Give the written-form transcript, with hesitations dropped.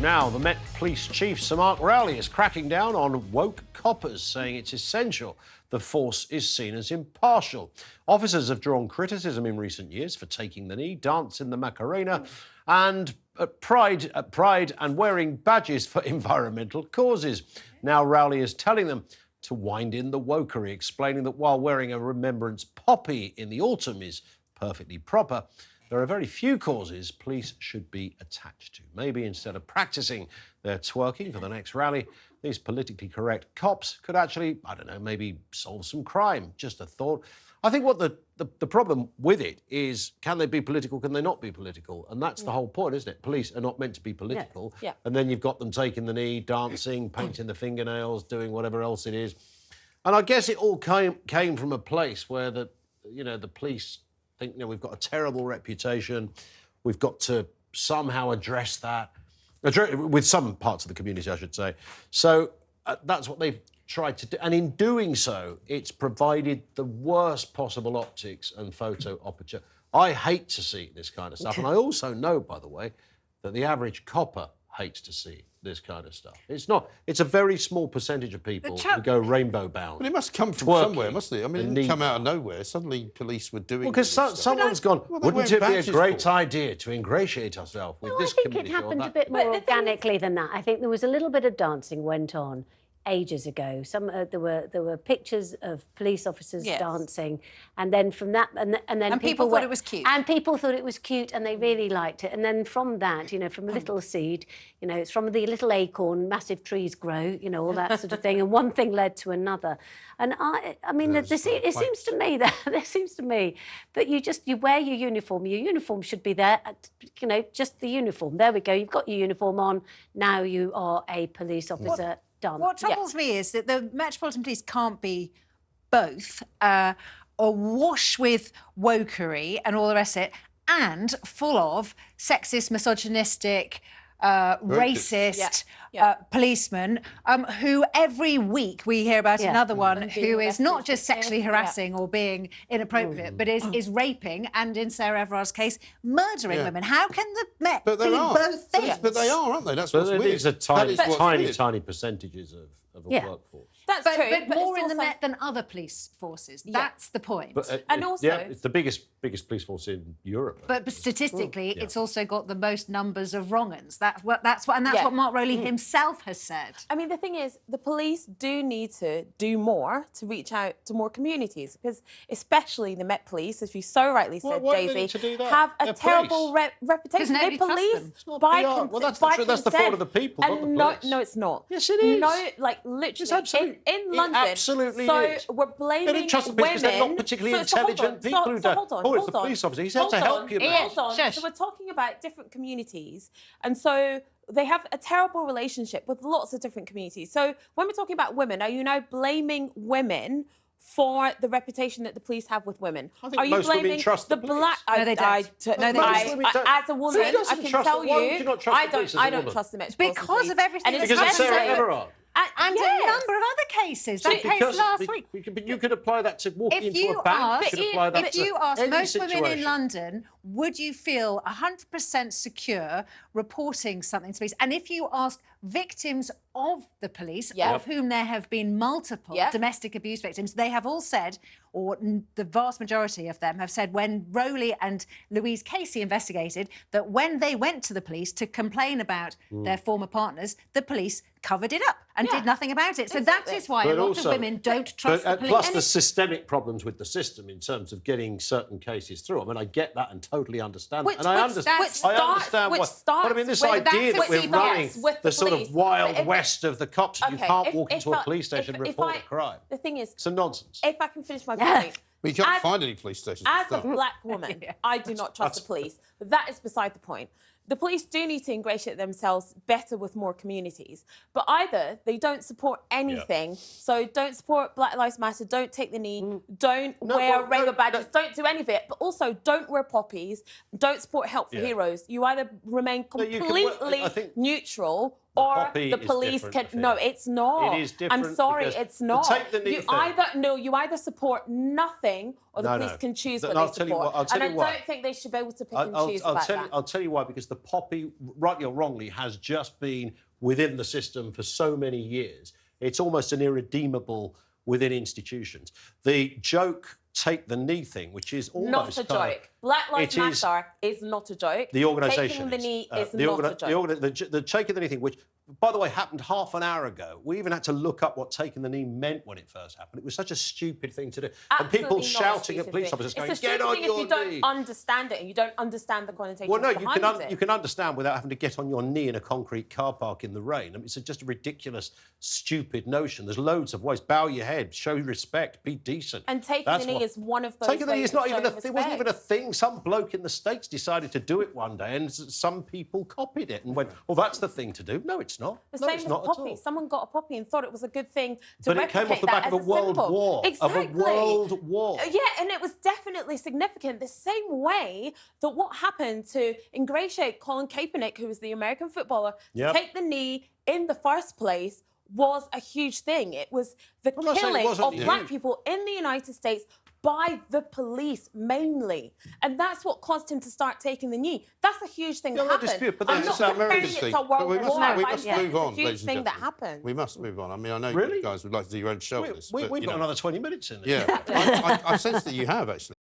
Now, the Met Police Chief, Sir Mark Rowley, is cracking down on woke coppers, saying it's essential the force is seen as impartial. Officers have drawn criticism in recent years for taking the knee, dancing the Macarena, and pride and wearing badges for environmental causes. Now, Rowley is telling them to wind in the wokery, explaining that while wearing a remembrance poppy in the autumn is perfectly proper, there are very few causes police should be attached to. Maybe instead of practising their twerking for the next rally, these politically correct cops could actually, I don't know, maybe solve some crime. Just a thought. I think what the problem with it is, can they be political, can they not be political? And that's the whole point, isn't it? Police are not meant to be political. Yeah. And then you've got them taking the knee, dancing, painting the fingernails, doing whatever else it is. And I guess it all came from a place where the police think, we've got a terrible reputation. We've got to somehow address that, with some parts of the community, I should say. So that's what they've tried to do. And in doing so, it's provided the worst possible optics and photo opportunity. I hate to see this kind of stuff. And I also know, by the way, that the average copper hates to see this kind of stuff. It's a very small percentage of people who go rainbow bound. But it must come from somewhere, mustn't it? I mean, it didn't come out of nowhere. Suddenly police were doing because someone's gone, wouldn't it be a great idea to ingratiate ourselves with this community? I think it happened a bit more organically than that. I think there was a little bit of dancing went on ages ago. There were pictures of police officers dancing, and then from that, and then people thought it was cute. And people thought it was cute, and they really liked it. And then from that, from a little seed, it's from the little acorn, massive trees grow, all that sort of thing. And one thing led to another. And it seems to me that you wear your uniform. Your uniform should be there, just the uniform. There we go. You've got your uniform on. Now you are a police officer. Done. What troubles me is that the Metropolitan Police can't be both awash with wokery and all the rest of it, and full of sexist, misogynistic, racist policemen who every week we hear about another one who is not just sexually harassing or being inappropriate, but is raping and, in Sarah Everard's case, murdering women. How can the Met be both things? But they are, aren't they? That's what's weird. These are tiny percentages of a workforce. That's true. But more in the Met than other police forces. That's the point. And also, it's the biggest police force in Europe. But statistically, it's also got the most numbers of wrong-uns. That's what Mark Rowley himself has said. I mean, the thing is, the police do need to do more to reach out to more communities, because especially the Met Police, as you so rightly said, Davey, have a terrible reputation. They police by consent. Well, that's the fault of the people, not the police. No, it's not. Yes, it is. No, like literally in London. It absolutely is. So we're blaming they don't trust the police because they're not particularly intelligent people who don't. It's the police officer. He's here to help you. Hold on. So we're talking about different communities, and so they have a terrible relationship with lots of different communities. So when we're talking about women, are you now blaming women for the reputation that the police have with women? I think are you most blaming women trust the black? No, they don't. As a woman, I can tell you, I don't trust the Metropolitan Police. Because of everything that's because of Sarah Everard. And a number of other cases. That case last week. But you could apply that to walking into a bank. If you ask most women in London, would you feel 100% secure reporting something to police? And if you ask victims of the police, of whom there have been multiple domestic abuse victims, they have all said, or the vast majority of them have said, when Rowley and Louise Casey investigated, that when they went to the police to complain about their former partners, the police covered it up and did nothing about it. So that is why a lot of women don't trust the police. Plus the systemic problems with the system in terms of getting certain cases through. I mean, I get that and totally understand that. And I understand why. But I mean, this idea that we're running the sort of wild west of the cops and you can't walk into a police station and report a crime. The thing is, it's a nonsense. If I can finish my point. We can't find any police stations. As a black woman, I do not trust the police. But that is beside the point. The police do need to ingratiate themselves better with more communities. But either they don't support anything, so don't support Black Lives Matter, don't take the knee, don't wear rainbow badges, don't do any of it, but also don't wear poppies, don't support Help for Heroes. You either remain completely neutral or the police can. No, it's not. It is different. I'm sorry, it's not. Take the knee thing. You either support nothing, or the police can choose what they support. And I don't think they should be able to pick and choose about that. I'll tell you why. Because the poppy, rightly or wrongly, has just been within the system for so many years. It's almost an irredeemable within institutions. The joke, take the knee thing, which is almost not a joke. Black Lives Matter is not a joke. The organisation taking the knee is not a joke. The taking the knee thing, which, by the way, happened half an hour ago. We even had to look up what taking the knee meant when it first happened. It was such a stupid thing to do. Absolutely, and people shouting at police officers going, "Get on your knee!" If you don't understand it and you don't understand the connotations behind it. You can understand without having to get on your knee in a concrete car park in the rain. I mean, it's just a ridiculous, stupid notion. There's loads of ways. Bow your head, show respect, be decent. And taking the knee is one of those. Taking the knee is not even a thing. It wasn't even a thing. Some bloke in the States decided to do it one day, and some people copied it and went, "Well, that's the thing to do." No, it's not. The same with poppy. Someone got a poppy and thought it was a good thing to replicate. But it came off the back of a world war. Exactly. Of a world war. Yeah, and it was definitely significant. The same way that what happened to ingratiate Colin Kaepernick, who was the American footballer, to take the knee in the first place was a huge thing. It was the killing of black people in the United States by the police mainly. And that's what caused him to start taking the knee. That's a huge thing that happened. I'm not comparing it to World War. We must move on, ladies and gentlemen. It's a huge thing that happened. We must move on. I mean, I know you guys would like to do your own show on this. We've got another 20 minutes in. Yeah, I sense that you have, actually.